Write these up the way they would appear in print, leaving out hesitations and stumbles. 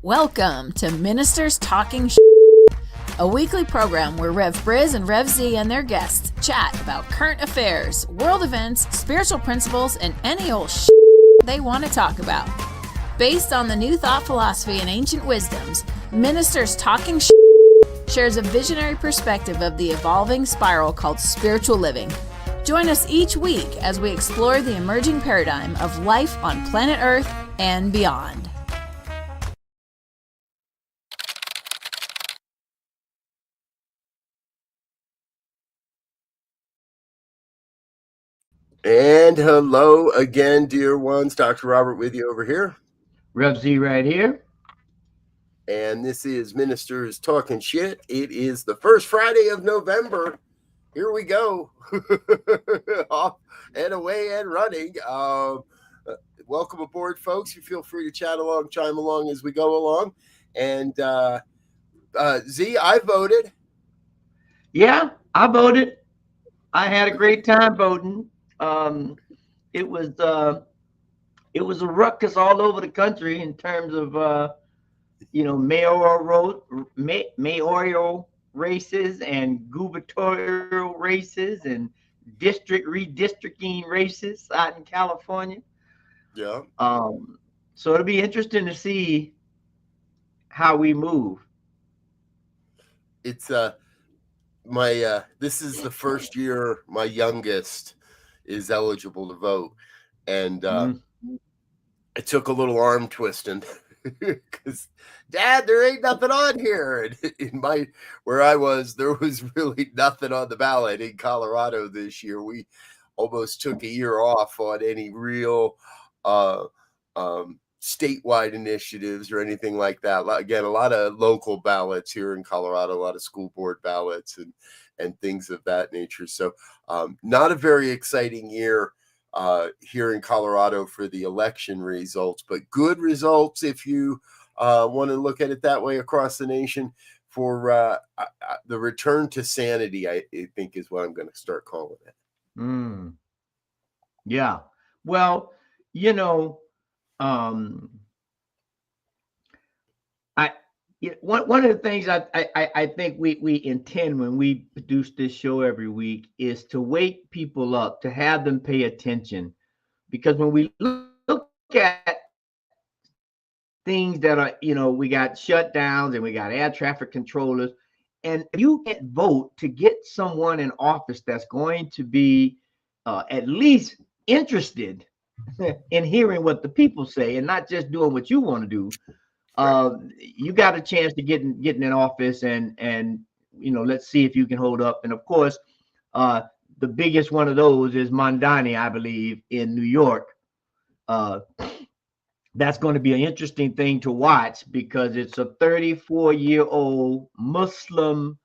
Welcome to Ministers Talking a weekly program where Rev Briz and Rev Z and their guests chat about current affairs, world events, spiritual principles, and any old they want to talk about. Based on the new thought philosophy and ancient wisdoms, Ministers Talking shares a visionary perspective of the evolving spiral called spiritual living. Join us each week as we explore the emerging paradigm of life on planet Earth and beyond. And hello again, dear ones. Dr. Robert with you over here. Rev Z right here. And this is Ministers Talking Shit. It is the first Friday of November. Here we go. Off and away and running. Welcome aboard, folks. You feel free to chat along, chime along as we go along. And Z, I voted. Yeah, I voted. I had a great time voting. It was a ruckus all over the country in terms of mayoral races and gubernatorial races and district redistricting races out in California. Yeah. So it'll be interesting to see how we move. It's this is the first year my youngest is eligible to vote, and it took a little arm twisting because Dad, there ain't nothing on here. And where I was, there was really nothing on the ballot in Colorado this year. We almost took a year off on any real statewide initiatives or anything like that. Again, a lot of local ballots here in Colorado, a lot of school board ballots and things of that nature. So not a very exciting year here in Colorado for the election results, but good results if you want to look at it that way across the nation for the return to sanity, I think is what I'm going to start calling it. Yeah. Well, one of the things I think we intend when we produce this show every week is to wake people up, to have them pay attention, because when we look at things that are, we got shutdowns and we got air traffic controllers, and if you can't vote to get someone in office that's going to be at least interested in hearing what the people say and not just doing what you want to do, you got a chance to get in office and let's see if you can hold up. And of course, the biggest one of those is Mondani, I believe, in New York. That's going to be an interesting thing to watch because it's a 34-year-old Muslim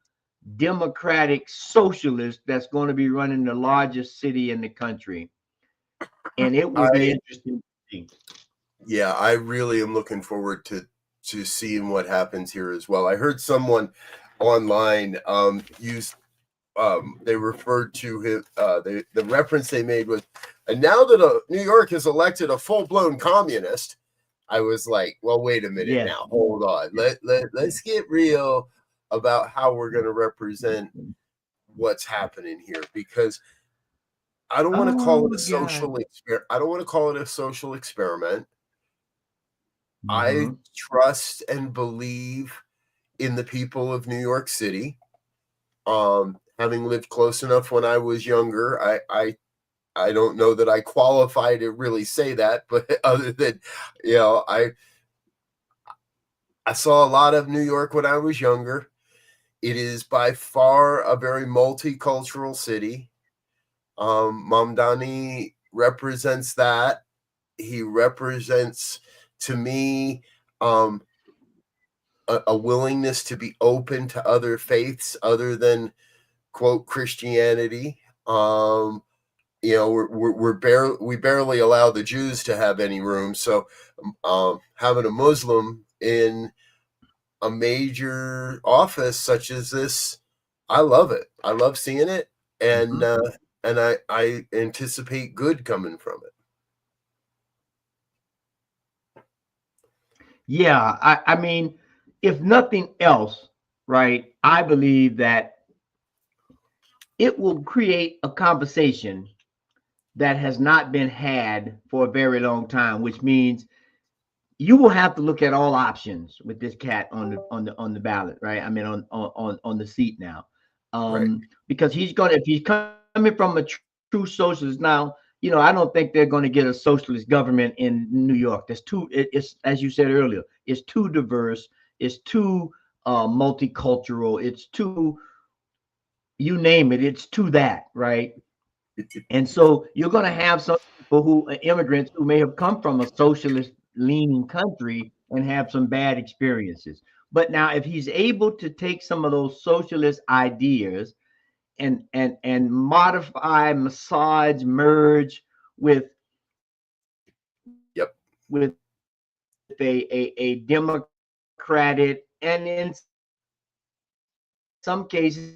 Democratic socialist that's going to be running the largest city in the country. And it will be interesting to see. Yeah, I really am looking forward to seeing what happens here as well. I heard someone online they referred to him, the reference they made was, and now that New York has elected a full-blown communist, I was like, well, wait a minute now, hold on. Let's get real about how we're going to represent what's happening here, because I don't want to call it a social experiment. I don't want to call it a social experiment. I trust and believe in the people of New York City. Having lived close enough when I was younger, I don't know that I qualify to really say that, but other than, I saw a lot of New York when I was younger. It is by far a very multicultural city. Mamdani represents that. He represents, to me, a willingness to be open to other faiths other than, quote, Christianity. We barely allow the Jews to have any room. So having a Muslim in a major office such as this, I love it. I love seeing it, and I anticipate good coming from it. Yeah, I mean, if nothing else, right, I believe that it will create a conversation that has not been had for a very long time, which means you will have to look at all options with this cat on the ballot, right? I mean, on the seat now, Right. because if he's coming from a true socialist now, I don't think they're going to get a socialist government in New York. It's as you said earlier, it's too diverse, it's too multicultural, it's too, you name it, it's too that, right? And so you're going to have some people immigrants who may have come from a socialist leaning country and have some bad experiences. But now, if he's able to take some of those socialist ideas and modify, massage, merge with Yep. a democratic, and in some cases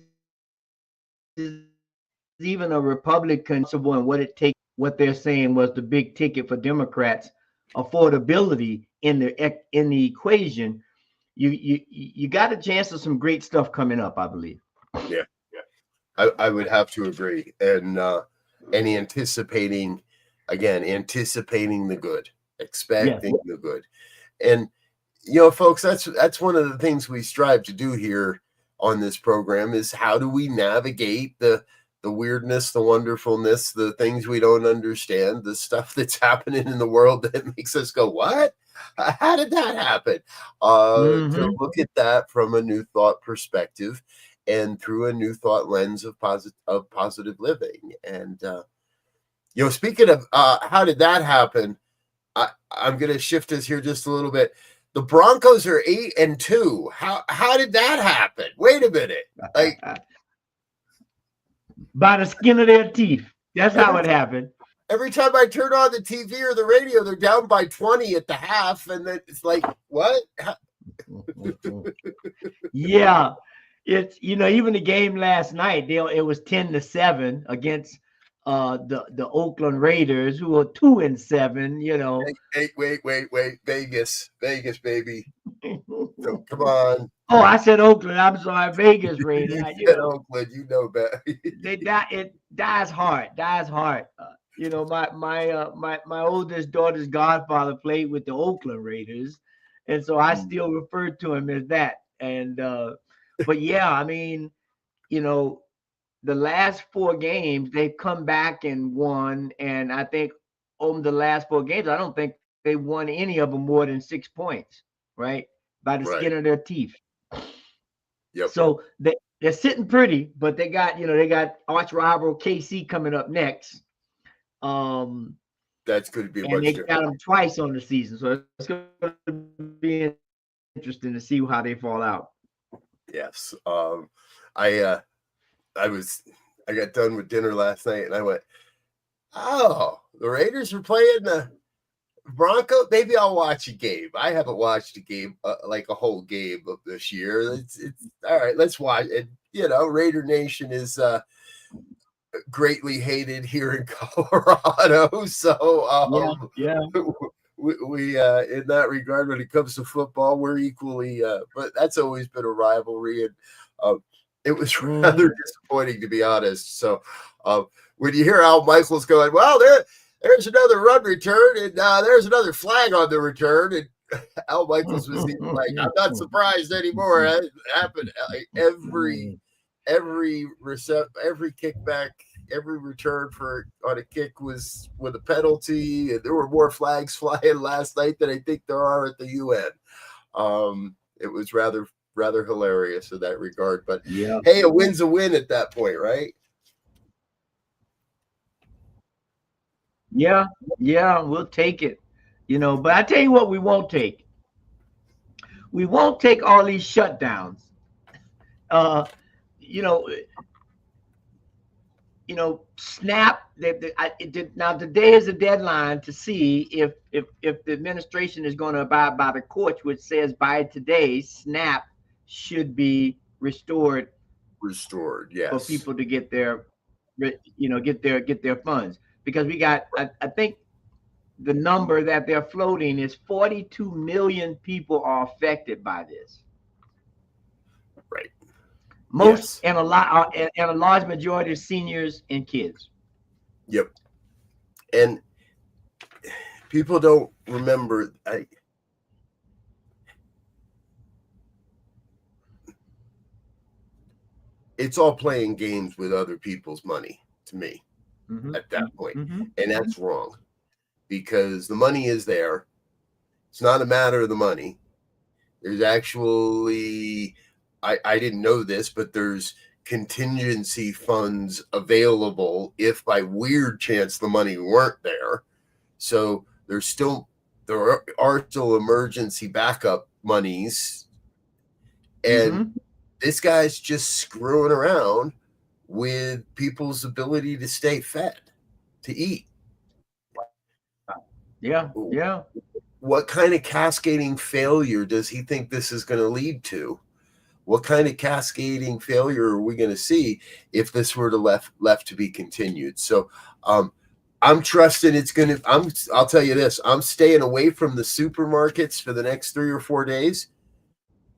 even a Republican, and what it takes, what they're saying was the big ticket for Democrats, affordability in the equation. You got a chance of some great stuff coming up, I believe. Yeah. I would have to agree. And anticipating the good, expecting the good. And folks, that's one of the things we strive to do here on this program, is how do we navigate the weirdness, the wonderfulness, the things we don't understand, the stuff that's happening in the world that makes us go, what? How did that happen? To look at that from a new thought perspective and through a new thought lens of positive living. And speaking of how did that happen, I'm going to shift us here just a little bit. The Broncos are 8-2. How did that happen? Wait a minute. Like, by the skin of their teeth. That's how it happened. Every time I turn on the TV or the radio, they're down by 20 at the half, and then it's like, what? Yeah, it's even the game last night. It was 10-7 against the Oakland Raiders, who are 2-7. Hey, wait, Vegas, baby. So, come on. Oh, I said Oakland. I'm sorry, Vegas Raiders. Oakland, better. It dies hard. My oldest daughter's godfather played with the Oakland Raiders, and so I still refer to him as that. And but yeah, I mean, the last 4 games they've come back and won, and I think over the last 4 games, I don't think they won any of them more than 6 points, right? By the skin of their teeth. Yep. So they're sitting pretty, but they got arch rival KC coming up next. That's going to be and they got them twice on the season, so it's going to be interesting to see how they fall out. Yes. I got done with dinner last night, and I went, oh, the Raiders are playing the Broncos. Maybe I'll watch a game. I haven't watched a game like a whole game of this year. It's all right. Let's watch it. Raider Nation is greatly hated here in Colorado. So yeah. We in that regard, when it comes to football, we're equally. But that's always been a rivalry, and it was rather disappointing, to be honest. So when you hear Al Michaels going, well, there's another run return, and there's another flag on the return, and Al Michaels was like, I'm not surprised anymore. It happened every kickback, every return on a kick was with a penalty, and there were more flags flying last night than I think there are at the UN. It was rather hilarious in that regard, but hey, a win's a win at that point, right? Yeah, we'll take it. But I tell you what, we won't take. We won't take all these shutdowns. Snap. Now today is the deadline to see if the administration is going to abide by the courts, which says by today, SNAP should be restored. Yes. For people to get their funds, because we got, I think the number that they're floating is 42 million people are affected by this. Right. Most Yes. and a large majority of seniors and kids. Yep. And people don't remember. It's all playing games with other people's money to me at that point. And that's wrong, because the money is there. It's not a matter of the money. There's actually, I didn't know this, but there's contingency funds available if by weird chance the money weren't there. So there are still emergency backup monies. And this guy's just screwing around with people's ability to stay fed, to eat. Yeah. What kind of cascading failure does he think this is going to lead to? What kind of cascading failure are we going to see if this were to left to be continued? So I'm trusting it's going to, I'll tell you this, I'm staying away from the supermarkets for the next 3 or 4 days,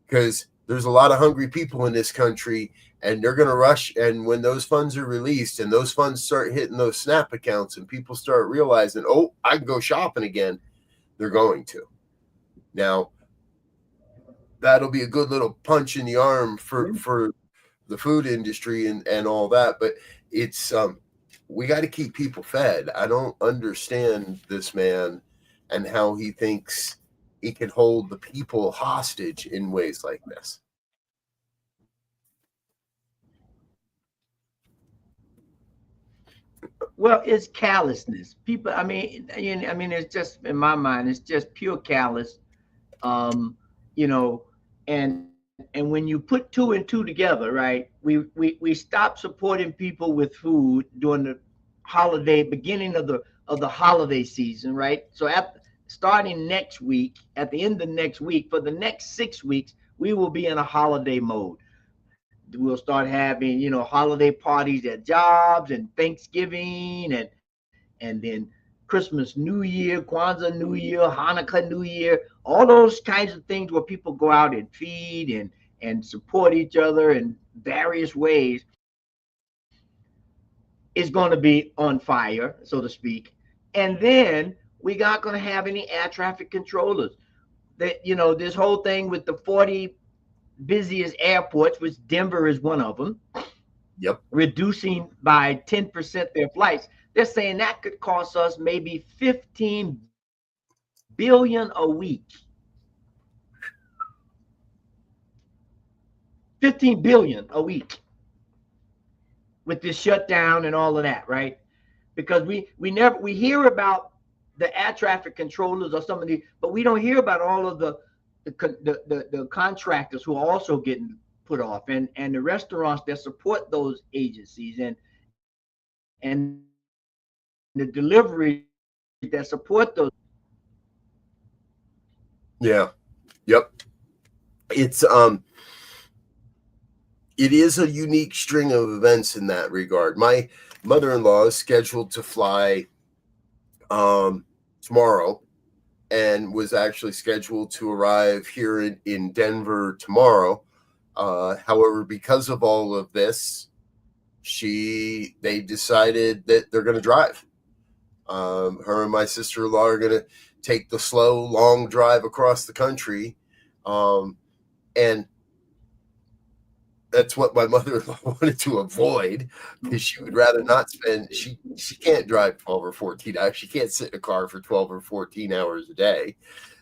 because there's a lot of hungry people in this country, and they're going to rush. And when those funds are released and those funds start hitting those SNAP accounts and people start realizing, oh, I can go shopping again, they're going to. Now, that'll be a good little punch in the arm for the food industry and all that. But it's we got to keep people fed. I don't understand this man and how he thinks he can hold the people hostage in ways like this. Well, it's callousness. People, I mean, it's just, in my mind, it's just pure callous. You know, and when you put 2 and 2 together, right? We stop supporting people with food during the beginning of the holiday season, right? So starting next week, at the end of next week, for the next 6 weeks, we will be in a holiday mode. We'll start having, holiday parties at jobs, and Thanksgiving, and then Christmas, New Year, Kwanzaa, New Year, Hanukkah, New Year, all those kinds of things where people go out and feed and support each other in various ways, is going to be on fire, so to speak. And then we're not going to have any air traffic controllers. That, this whole thing with the 40 busiest airports, which Denver is one of them, Yep. reducing by 10% their flights. They're saying that could cost us maybe $15 billion a week. $15 billion a week with this shutdown and all of that, right? Because we hear about the air traffic controllers or some of the, but we don't hear about all of the contractors who are also getting put off, and the restaurants that support those agencies, and the delivery that support those. Yeah. Yep. It's it is a unique string of events in that regard. My mother-in-law is scheduled to fly tomorrow, and was actually scheduled to arrive here in Denver tomorrow. However, because of all of this, they decided that they're going to drive. Her and my sister-in-law are going to take the slow, long drive across the country. And that's what my mother-in-law wanted to avoid, because she would rather not spend, she can't drive 12 or 14 hours. She can't sit in a car for 12 or 14 hours a day.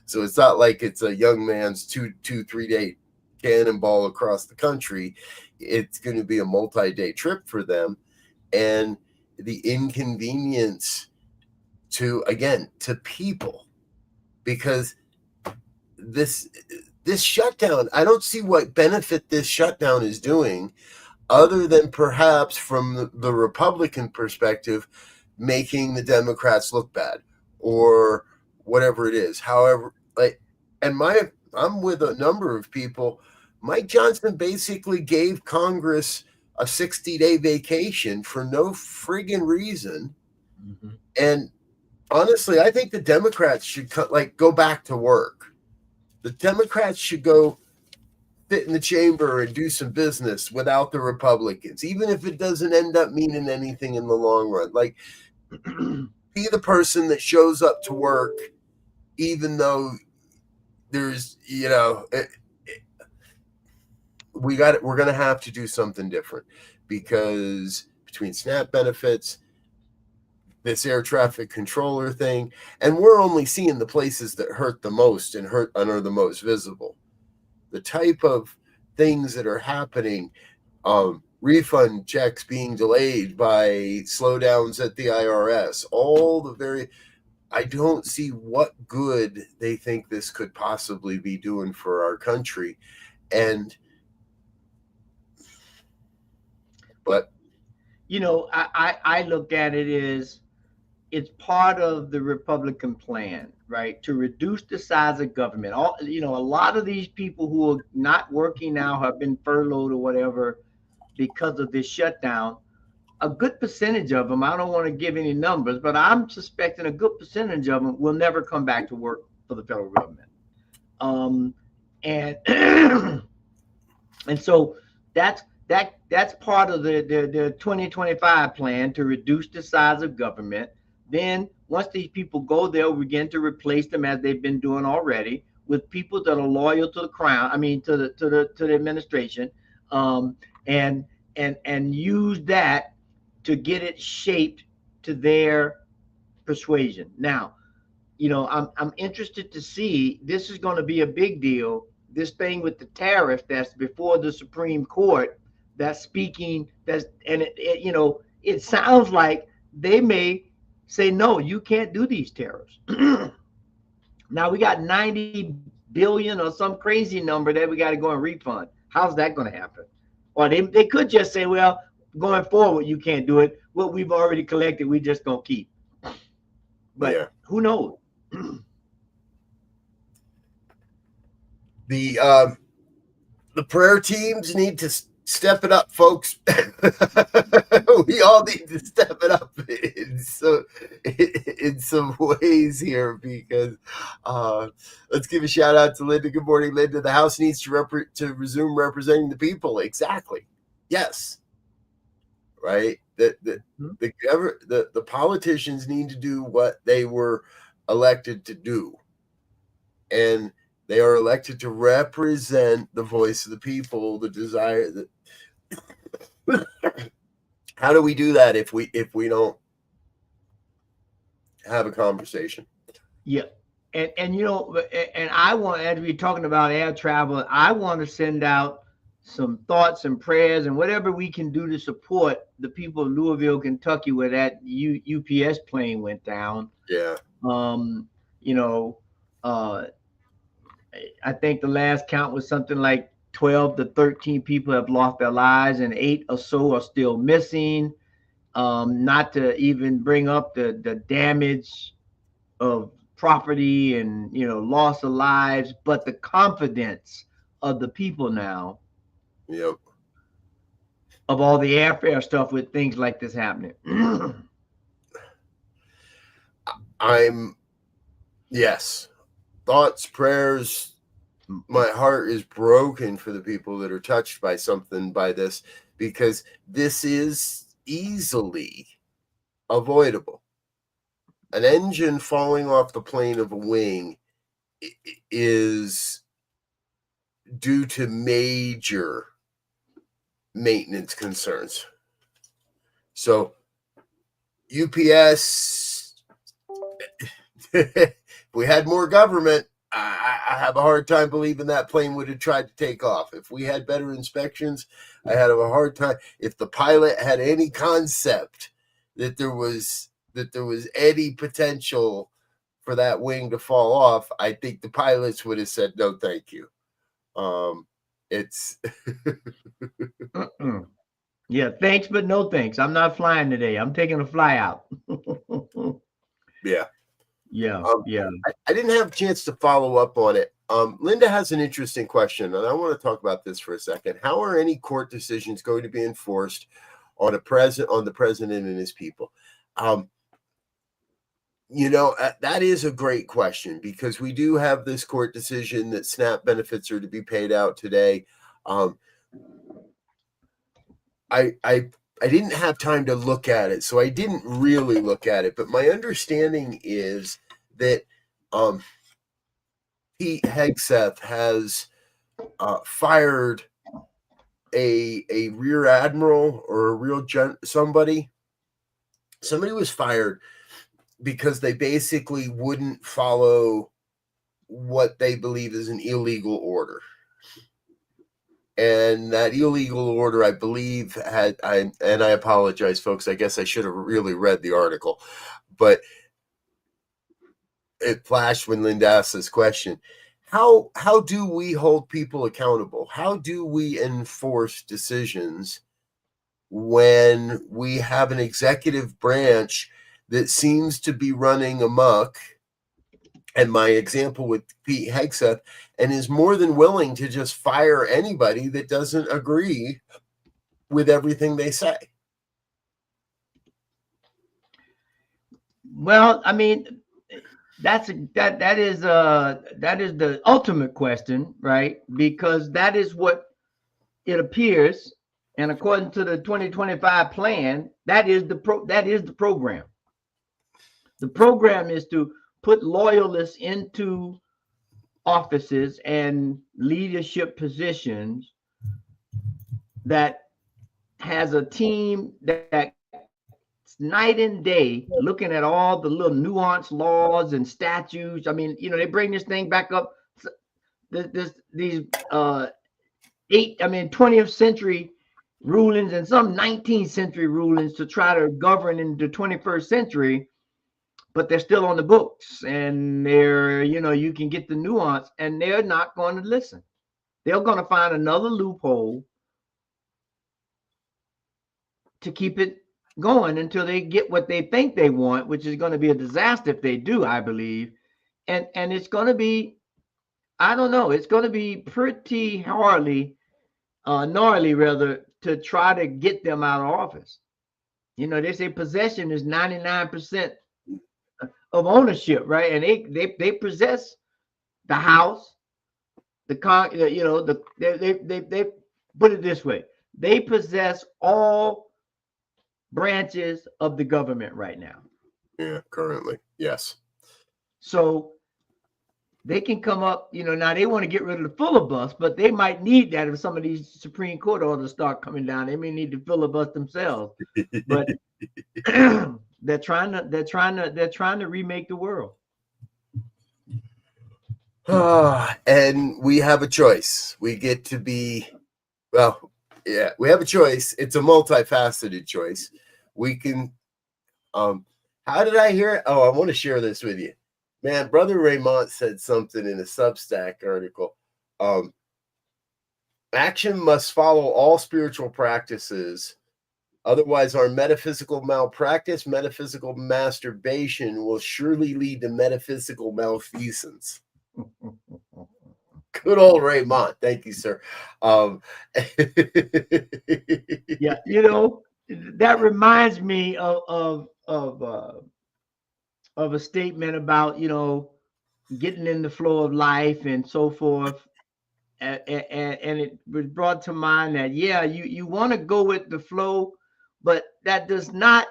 So it's not like it's a young man's 2-3 day cannonball across the country. It's going to be a multi-day trip for them. And the inconvenience to people, because this shutdown, I don't see what benefit this shutdown is doing, other than perhaps from the Republican perspective, making the Democrats look bad or whatever it is. However, I'm with a number of people. Mike Johnson basically gave Congress a 60-day vacation for no friggin' reason. Mm-hmm. And honestly, I think the Democrats should go back to work. The Democrats should go sit in the chamber and do some business without the Republicans, even if it doesn't end up meaning anything in the long run. Like, be the person that shows up to work, even though there's, we're going to have to do something different, because between SNAP benefits, this air traffic controller thing, and we're only seeing the places that hurt the most and are the most visible. The type of things that are happening, refund checks being delayed by slowdowns at the IRS, I don't see what good they think this could possibly be doing for our country. But I look at it as it's part of the Republican plan, right? To reduce the size of government. A lot of these people who are not working now have been furloughed or whatever because of this shutdown. A good percentage of them, I don't want to give any numbers, but I'm suspecting a good percentage of them will never come back to work for the federal government. And and so that's part of the 2025 plan, to reduce the size of government. Then once these people go, they'll begin to replace them, as they've been doing already, with people that are loyal to the crown. I mean, to the administration, and use that to get it shaped to their persuasion. Now, I'm interested to see. This is going to be a big deal. This thing with the tariff that's before the Supreme Court. It sounds like they may say, no, you can't do these tariffs. Now we got 90 billion or some crazy number that we got to go and refund. How's that going to happen? Or they could just say, well, going forward, you can't do it. What we've already collected, we just going to keep. But Who knows? The prayer teams need to step it up, folks. We all need to step it up in some ways here, because let's give a shout out to Linda. Good morning, Linda. The House needs to resume representing the people. Exactly. Yes. Right. The politicians need to do what they were elected to do, and they are elected to represent the voice of the people, the desire that. How do we do that if we don't have a conversation? Yeah. And I want, as we're talking about air travel, I want to send out some thoughts and prayers and whatever we can do to support the people of Louisville, Kentucky, where that UPS plane went down. Yeah. I think the last count was something like 12 to 13 people have lost their lives, and 8 or so are still missing. Not to even bring up the damage of property and loss of lives, but the confidence of the people now. Yep. Of all the airfare stuff with things like this happening. Yes. Thoughts, prayers. My heart is broken for the people that are touched by this, because this is easily avoidable. An engine falling off the plane of a wing is due to major maintenance concerns. So UPS, if we had more government, I have a hard time believing that plane would have tried to take off. If we had better inspections, I had a hard time. If the pilot had any concept that there was any potential for that wing to fall off, I think the pilots would have said, no, thank you. It's yeah, thanks, but no thanks. I'm not flying today. I'm taking a fly out. Yeah. Yeah. I didn't have a chance to follow up on it. Linda has an interesting question, and I want to talk about this for a second. How are any court decisions going to be enforced on the president and his people? That is a great question, because we do have this court decision that SNAP benefits are to be paid out today. I didn't have time to look at it, so I didn't really look at it. But my understanding is that Pete Hegseth has fired a rear admiral or a real somebody. Somebody was fired because they basically wouldn't follow what they believe is an illegal order. And that illegal order, I believe, and I apologize, folks, I guess I should have really read the article, but it flashed when Linda asked this question. How do we hold people accountable? How do we enforce decisions when we have an executive branch that seems to be running amok, and my example with Pete Hegseth, and is more than willing to just fire anybody that doesn't agree with everything they say? Well, I mean, that is the ultimate question, right? Because that is what it appears, and according to the 2025 plan, that is the program. The program is to put loyalists into offices and leadership positions that has a team that night and day looking at all the little nuanced laws and statutes. I mean, they bring this thing back up. These 20th century rulings and some 19th century rulings to try to govern in the 21st century, but they're still on the books, and they're, you can get the nuance, and they're not going to listen. They're going to find another loophole to keep it going until they get what they think they want, which is going to be a disaster if they do, I believe. And it's going to be, I don't know, it's going to be pretty gnarly rather, to try to get them out of office. They say possession is 99% of ownership, right? And they possess the house, they put it this way: they possess all branches of the government right now. Yeah, currently, yes. So they can come up, now they want to get rid of the filibuster, but they might need that if some of these Supreme Court orders start coming down. They may need to filibuster themselves. But they're trying to remake the world. And we have a choice. We get to be, we have a choice. It's a multifaceted choice. We can, how did I hear it? Oh, I want to share this with you. Man, Brother Raymond said something in a Substack article. Action must follow all spiritual practices. Otherwise, our metaphysical malpractice, metaphysical masturbation will surely lead to metaphysical malfeasance. Good old Raymond. Thank you, sir. Yeah, that reminds me of a statement about, getting in the flow of life and so forth. And it was brought to mind that, you want to go with the flow, but that does not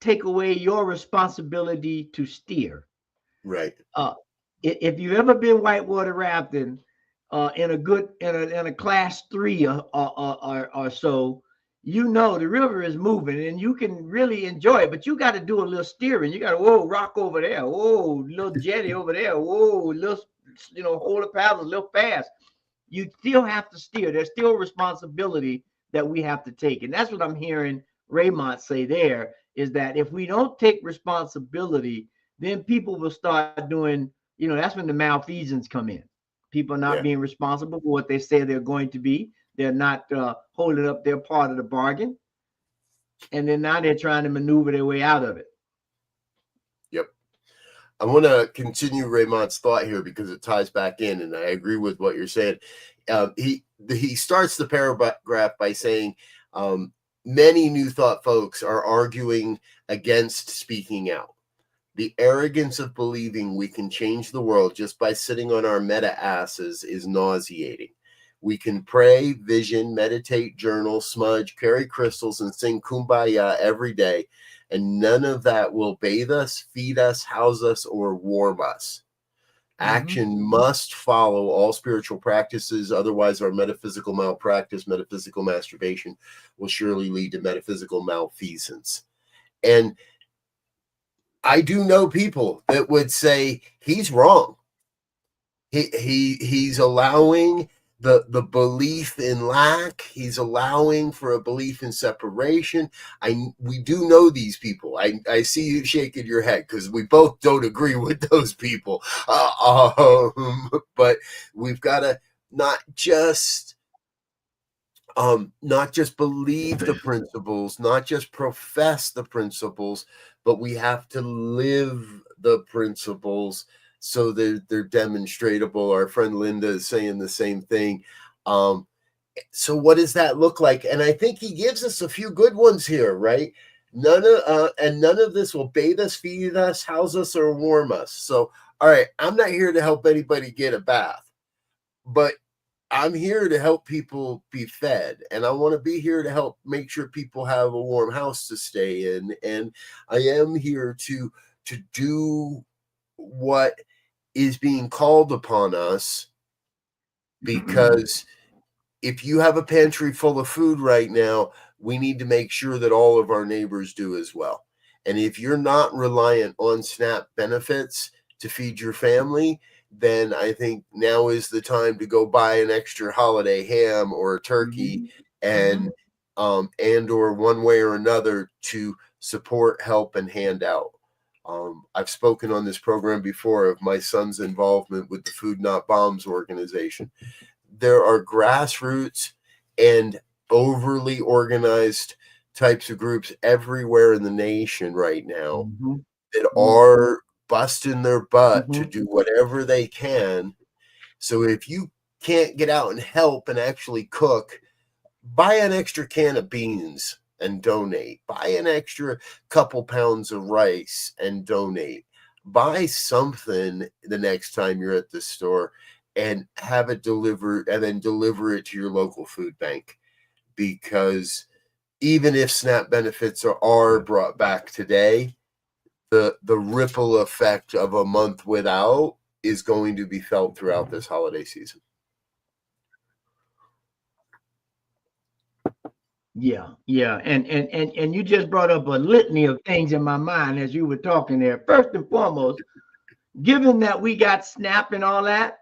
take away your responsibility to steer. Right. If you've ever been whitewater rafting in a class 3 or so, the river is moving and you can really enjoy it, but you got to do a little steering. You got to, whoa, rock over there, whoa, little jetty over there, whoa, little, hold the paddles a little fast. You still have to steer. There's still responsibility that we have to take. And that's what I'm hearing Raymond say there, is that if we don't take responsibility, then people will start doing, that's when the malfeasance come in. People not being responsible for what they say they're going to be. They're not holding up their part of the bargain. And then now they're trying to maneuver their way out of it. Yep. I want to continue Raymond's thought here because it ties back in, and I agree with what you're saying. He starts the paragraph by saying, many New Thought folks are arguing against speaking out. The arrogance of believing we can change the world just by sitting on our meta asses is nauseating. We can pray, vision, meditate, journal, smudge, carry crystals, and sing kumbaya every day, and none of that will bathe us, feed us, house us, or warm us. Action must follow all spiritual practices. Otherwise, our metaphysical malpractice, metaphysical masturbation, will surely lead to metaphysical malfeasance. And I do know people that would say he's wrong. He's allowing the belief in lack. He's allowing for a belief in separation. We do know these people. I see you shaking your head because we both don't agree with those people. But we've got to not just believe the principles, not just profess the principles, but we have to live the principles so that they're demonstratable. Our friend Linda is saying the same thing. So what does that look like? And I think he gives us a few good ones here, right? None of this will bathe us, feed us, house us, or warm us. So, all right, I'm not here to help anybody get a bath, but I'm here to help people be fed, and I want to be here to help make sure people have a warm house to stay in. And I am here to do what is being called upon us, because if you have a pantry full of food right now, we need to make sure that all of our neighbors do as well. And if you're not reliant on SNAP benefits to feed your family, then I think now is the time to go buy an extra holiday ham or a turkey and or one way or another to support, help, and hand out. I've spoken on this program before of my son's involvement with the Food Not Bombs organization. There are grassroots and overly organized types of groups everywhere in the nation right now that are busting their butt to do whatever they can. So if you can't get out and help and actually cook, buy an extra can of beans and donate. Buy an extra couple pounds of rice and donate. Buy something the next time you're at the store and have it delivered, and then deliver it to your local food bank. Because even if SNAP benefits are brought back today, the ripple effect of a month without is going to be felt throughout this holiday season. Yeah. And you just brought up a litany of things in my mind as you were talking there. First and foremost, given that we got SNAP and all that,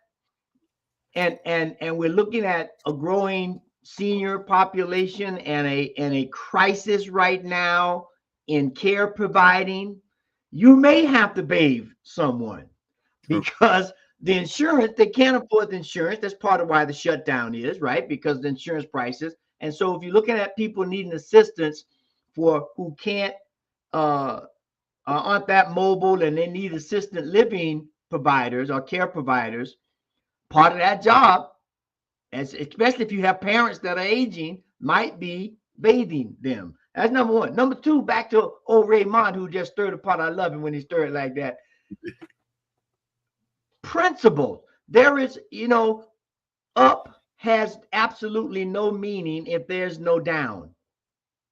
and we're looking at a growing senior population and a crisis right now in care providing, you may have to bathe someone because the insurance, they can't afford the insurance. That's part of why the shutdown is, right? Because the insurance prices. And so if you're looking at people needing assistance for who can't aren't that mobile and they need assisted living providers or care providers, part of that job, especially if you have parents that are aging, might be bathing them. That's number one. Number two, back to old Raymond, who just stirred the pot. I love him when he stirred it like that. Principle. There is, up has absolutely no meaning if there's no down.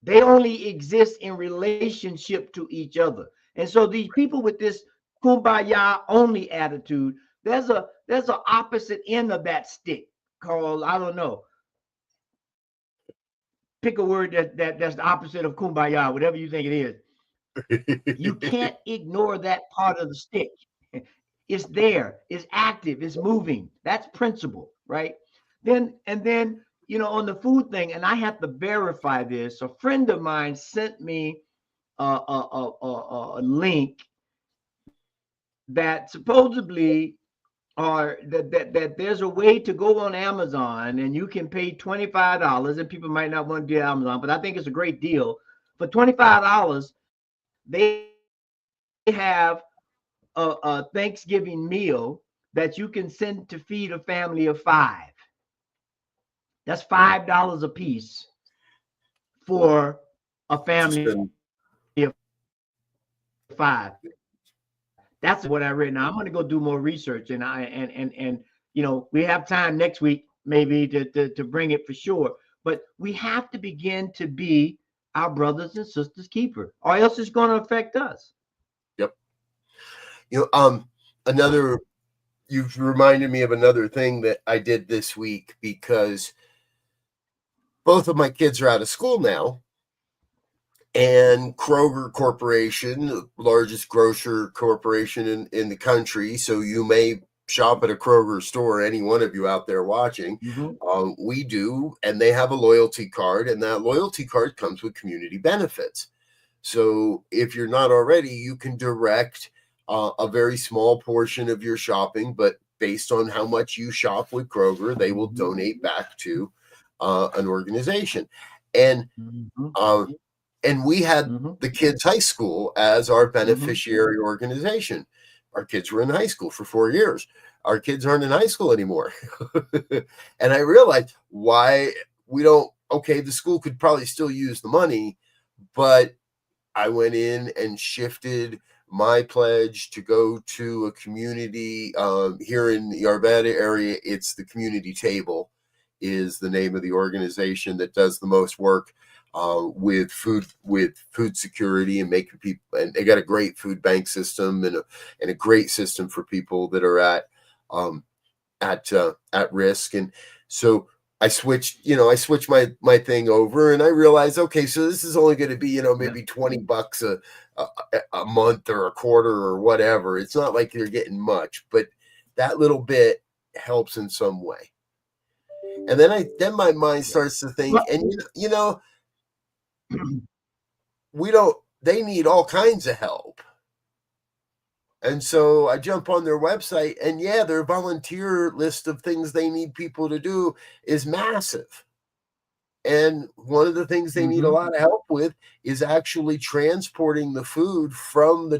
They only exist in relationship to each other. And so these people with this kumbaya only attitude, there's an opposite end of that stick called, I don't know, pick a word that's the opposite of kumbaya, whatever you think it is. You can't ignore that part of the stick. It's there, it's active, it's moving. That's principle, right? Then on the food thing, and I have to verify this. A friend of mine sent me a link that supposedly that there's a way to go on Amazon and you can pay $25, and people might not want to do Amazon, but I think it's a great deal. For $25, they have a Thanksgiving meal that you can send to feed a family of 5. That's $5 a piece for a family of 5. That's what I read. Now I'm going to go do more research, and we have time next week maybe to bring it for sure. But we have to begin to be our brothers and sisters keeper, or else it's going to affect us. Yep. Another, you've reminded me of another thing that I did this week, because both of my kids are out of school now, and Kroger Corporation, the largest grocer corporation in the country. So you may shop at a Kroger store, any one of you out there watching. We do, and they have a loyalty card, and that loyalty card comes with community benefits. So if you're not already, you can direct a very small portion of your shopping, but based on how much you shop with Kroger, they will donate back to an organization. And we had the kids' high school as our beneficiary organization. Our kids were in high school for 4 years. Our kids aren't in high school anymore. And I realized why we don't, okay, the school could probably still use the money, but I went in and shifted my pledge to go to a community here in the Arvada area. It's the Community Table is the name of the organization that does the most work with food security and making people, and they got a great food bank system and a great system for people that are at risk. And so I switched my thing over, and I realized, okay, so this is only going to be, maybe $20 a month or a quarter or whatever. It's not like you're getting much, but that little bit helps in some way. And then my mind starts to think, and they need all kinds of help. And so I jump on their website, and their volunteer list of things they need people to do is massive. And one of the things they need a lot of help with is actually transporting the food from the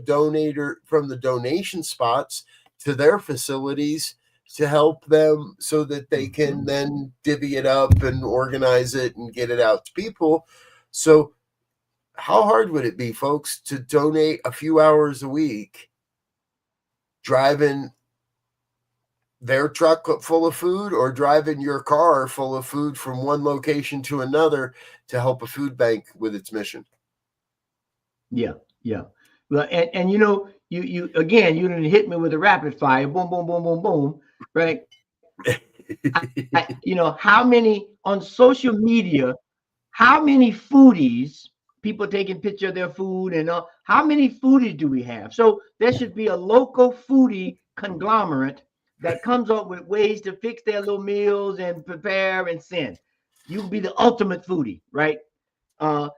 donation spots to their facilities to help them so that they can then divvy it up and organize it and get it out to people. So how hard would it be, folks, to donate a few hours a week, driving their truck full of food or driving your car full of food from one location to another to help a food bank with its mission? Yeah. Well, and you again, you didn't hit me with a rapid fire, boom, boom, boom, boom, boom, right? How many on social media, how many foodies, people taking picture of their food, and how many foodies do we have? So there should be a local foodie conglomerate that comes up with ways to fix their little meals and prepare and send. You can be the ultimate foodie, right? And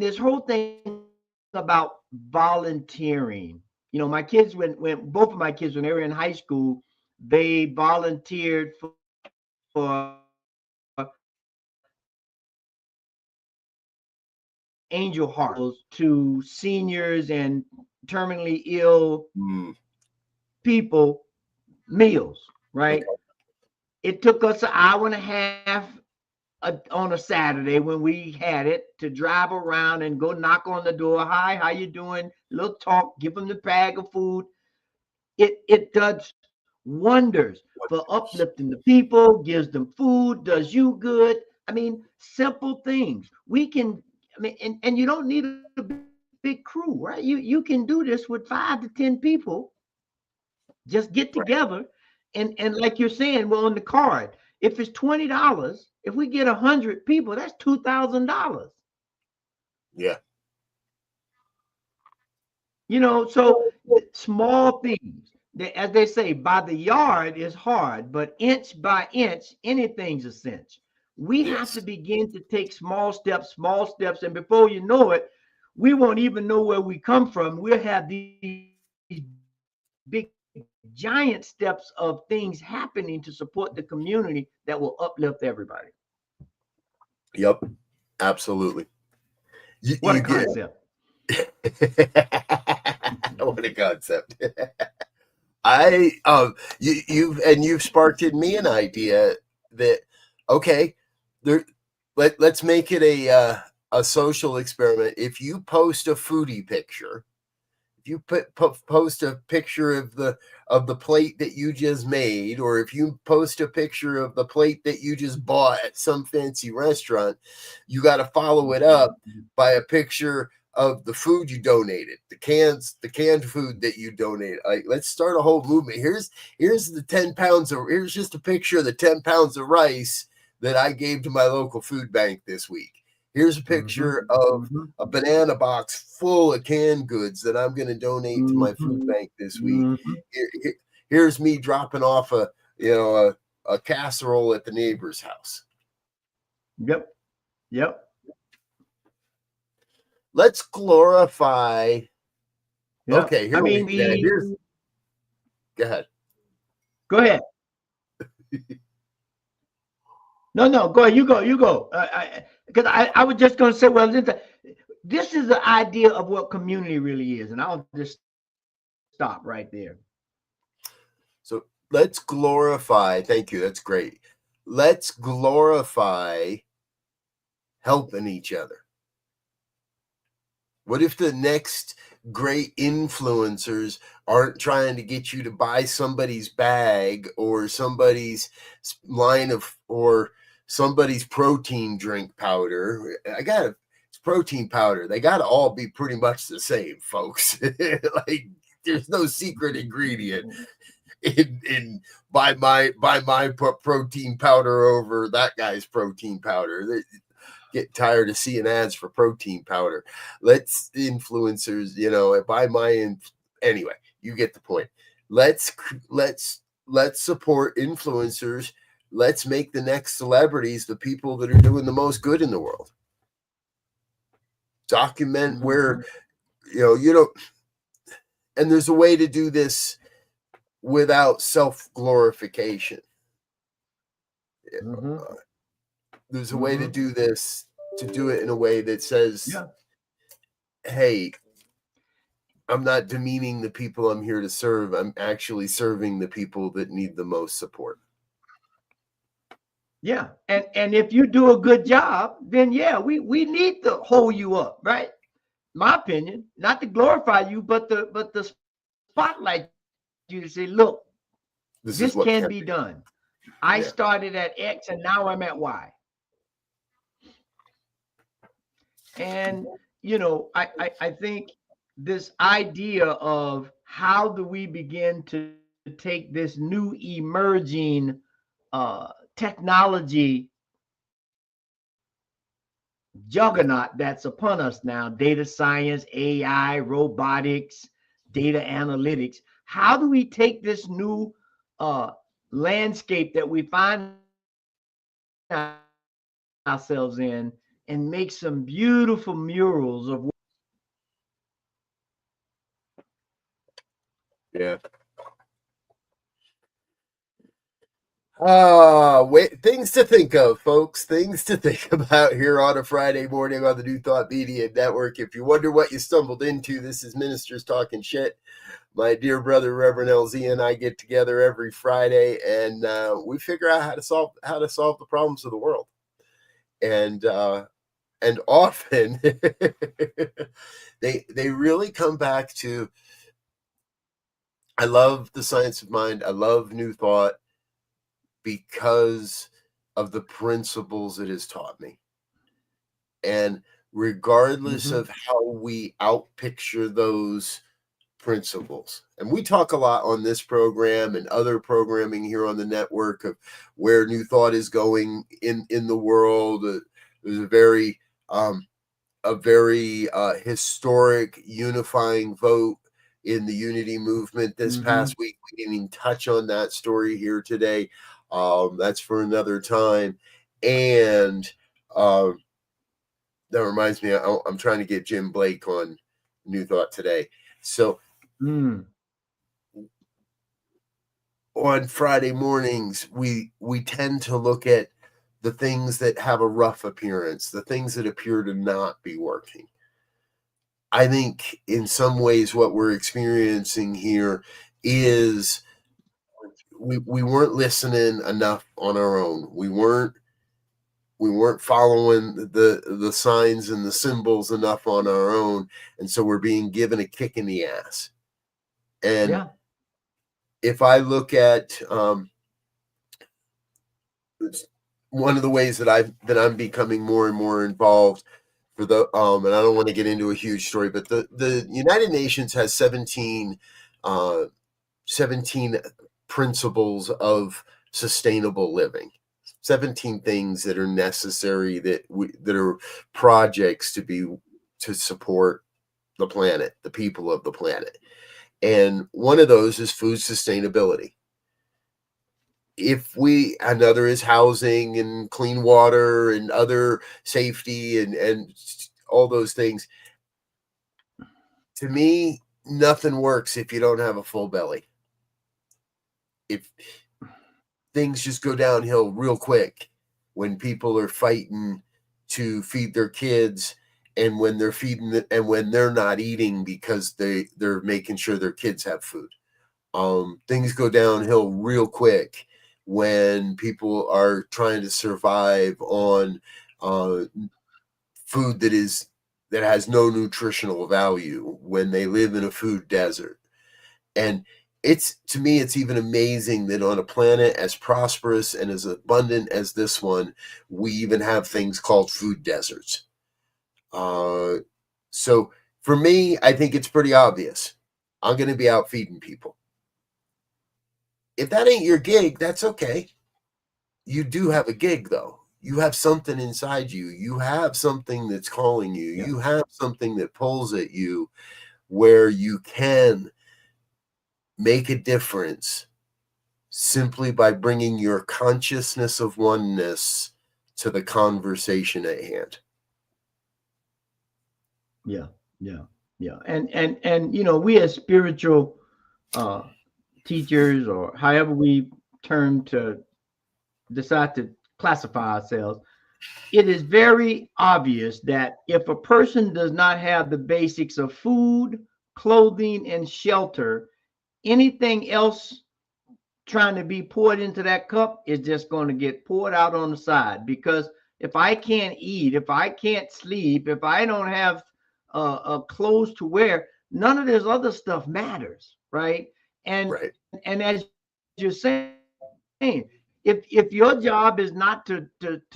this whole thing about volunteering. My kids, when both of my kids, when they were in high school, they volunteered for Angel Hearts to seniors and terminally ill people meals, right? Okay. It took us an hour and a half on a Saturday when we had it to drive around and go knock on the door. Hi, how you doing? Little talk, give them the bag of food. It does wonders for uplifting the people, gives them food, does you good. I mean, simple things. We can, and you don't need a big crew, right? You can do this with 5 to 10 people. Just get together, and like you're saying, well, on the card, if it's $20, if we get 100 people, that's $2,000. Yeah. So small things. As they say, by the yard is hard, but inch by inch, anything's a cinch. We have to begin to take small steps, and before you know it, we won't even know where we come from. We'll have these big, giant steps of things happening to support the community that will uplift everybody. Yep, absolutely. What a concept. What a concept. You've sparked in me an idea that, okay, let's make it a social experiment. If you post a foodie picture, post a picture of the plate that you just made, or if you post a picture of the plate that you just bought at some fancy restaurant, you got to follow it up by a picture of the food you donated, the canned food that you donated. Like, let's start a whole movement. Here's the 10 pounds of, here's just a picture of the 10 pounds of rice that I gave to my local food bank this week. Here's a picture of a banana box full of canned goods that I'm going to donate to my food bank this week. Here's me dropping off a casserole at the neighbor's house. Yep. Let's glorify. Yep. Okay, go ahead. Go ahead. No, go ahead. You go. Because I was just going to say, well, this is the idea of what community really is, and I'll just stop right there. So let's glorify. Thank you. That's great. Let's glorify helping each other. What if the next great influencers aren't trying to get you to buy somebody's bag or somebody's line of, or somebody's protein drink powder? It's protein powder. They got to all be pretty much the same, folks. Like, there's no secret ingredient in buy my protein powder over that guy's protein powder. Get tired of seeing ads for protein powder. Let's influencers, anyway, you get the point. Let's support influencers. Let's make the next celebrities the people that are doing the most good in the world. Document where, and there's a way to do this without self-glorification. There's a way to do this, to do it in a way that says, hey, I'm not demeaning the people I'm here to serve. I'm actually serving the people that need the most support. Yeah. And if you do a good job, then we need to hold you up, right? My opinion, not to glorify you, but the spotlight you to say, look, this can be done. I started at X and now I'm at Y. And, I think this idea of how do we begin to take this new emerging technology juggernaut that's upon us now, data science, AI, robotics, data analytics. How do we take this new landscape that we find ourselves in and make some beautiful murals of things to think of, folks. Things to think about here on a Friday morning on the New Thought Media Network. If you wonder what you stumbled into, this is Ministers Talking Shit. My dear brother, Reverend Elzia, and I get together every Friday, and we figure out how to solve the problems of the world. And often they really come back to, I love the science of mind. I love New Thought because of the principles it has taught me. And regardless of how we outpicture those principles, and we talk a lot on this program and other programming here on the network of where New Thought is going in the world. There's a very historic unifying vote in the unity movement this past week. We didn't even touch on that story here today. That's for another time. And that reminds me, I'm trying to get Jim Blake on New Thought today. So on Friday mornings, we tend to look at the things that have a rough appearance, the things that appear to not be working. I think in some ways what we're experiencing here is we weren't listening enough on our own. We weren't we weren't following the signs and the symbols enough on our own, and so we're being given a kick in the ass. And if I look at one of the ways that I'm becoming more and more involved for the and I don't want to get into a huge story, but the United Nations has 17 principles of sustainable living. 17 things that are necessary that are projects to support the planet, the people of the planet. And one of those is food sustainability. Another is housing and clean water and other safety and all those things. To me, nothing works if you don't have a full belly. If things just go downhill real quick when people are fighting to feed their kids, and when they're and when they're not eating because they're making sure their kids have food. Things go downhill real quick when people are trying to survive on food that has no nutritional value, when they live in a food desert. And to me, it's even amazing that on a planet as prosperous and as abundant as this one, we even have things called food deserts. So for me, I think it's pretty obvious. I'm going to be out feeding people. If that ain't your gig, that's okay. You do have a gig, though. You have something inside you. You have something that's calling you. You have something that pulls at you where you can make a difference simply by bringing your consciousness of oneness to the conversation at hand. Yeah. And we as spiritual teachers, or however we decide to classify ourselves, it is very obvious that if a person does not have the basics of food, clothing, and shelter, anything else trying to be poured into that cup is just going to get poured out on the side. Because if I can't eat, if I can't sleep, if I don't have clothes to wear, none of this other stuff matters, right? And as you're saying, if your job is not to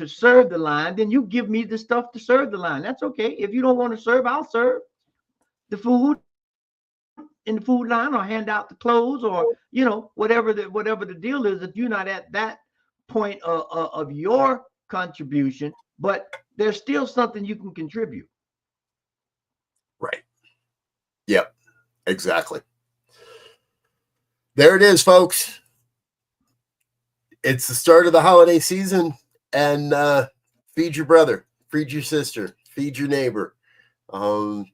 serve the line, then you give me the stuff to serve the line. That's okay. If you don't want to serve, I'll serve the food in the food line, or hand out the clothes, or whatever the deal is. If you're not at that point of your contribution, but there's still something you can contribute. Right. Yep. Exactly. There it is, folks. It's the start of the holiday season, and feed your brother, feed your sister, feed your neighbor. You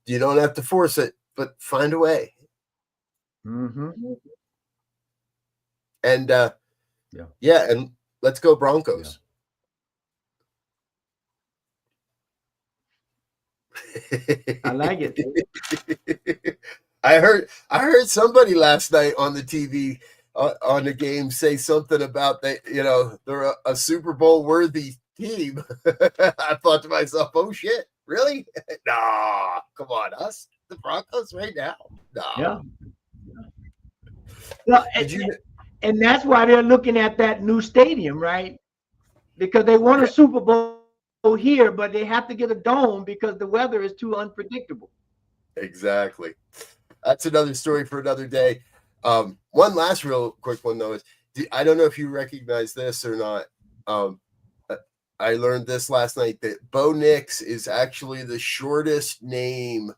don't have to force it, but find a way. Mm-hmm. And and let's go Broncos. I like it. I heard somebody last night on the TV on the game say something about they're a Super Bowl worthy team. I thought to myself, oh shit, really? Nah, come on, us, the Broncos right now. Nah. Yeah. Well, and that's why they're looking at that new stadium, right? Because they want a Super Bowl here, but they have to get a dome because the weather is too unpredictable. Exactly. That's another story for another day. One last real quick one, though, is I don't know if you recognize this or not. I learned this last night, that Bo Nix is actually the shortest name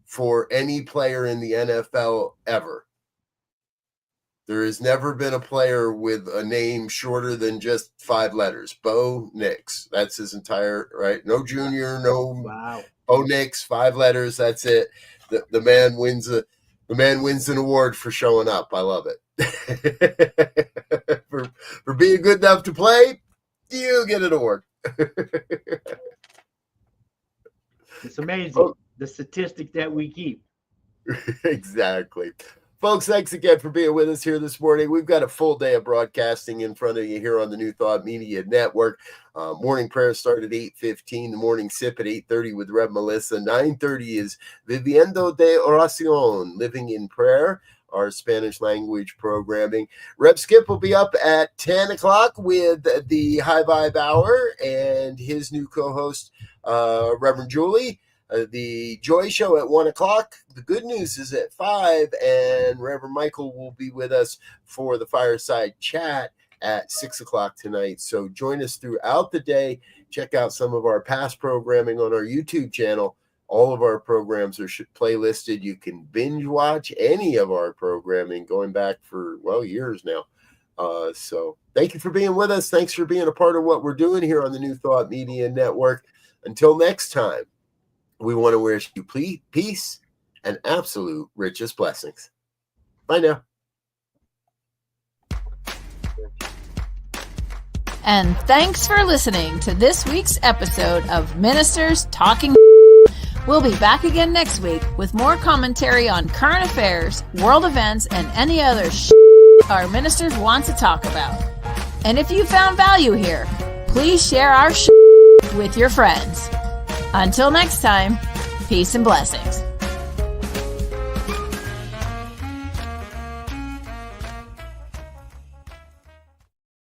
for any player in the NFL ever. There has never been a player with a name shorter than just 5 letters. Bo Nix. That's his entire, right? No junior, no. Wow. Bo Nix, 5 letters. That's it. The man wins an award for showing up. I love it. for being good enough to play, you get an award. It's amazing the statistics that we keep. Exactly. Folks, thanks again for being with us here this morning. We've got a full day of broadcasting in front of you here on the New Thought Media Network. Morning prayer start at 8:15. The morning sip at 8:30 with Rev Melissa. 9:30 is Viviendo de Oración, Living in Prayer, our Spanish language programming. Rev Skip will be up at 10 o'clock with the High Vibe Hour and his new co-host, Reverend Julie. The Joy Show at 1 o'clock. The Good News is at 5, and Reverend Michael will be with us for the Fireside Chat at 6 o'clock tonight. So join us throughout the day. Check out some of our past programming on our YouTube channel. All of our programs are playlisted. You can binge watch any of our programming going back for, years now. So thank you for being with us. Thanks for being a part of what we're doing here on the New Thought Media Network. Until next time, we want to wish you peace and absolute richest blessings. Bye now. And thanks for listening to this week's episode of Ministers Talking. We'll be back again next week with more commentary on current affairs, world events, and any other our ministers want to talk about. And if you found value here, please share our with your friends. Until next time, peace and blessings.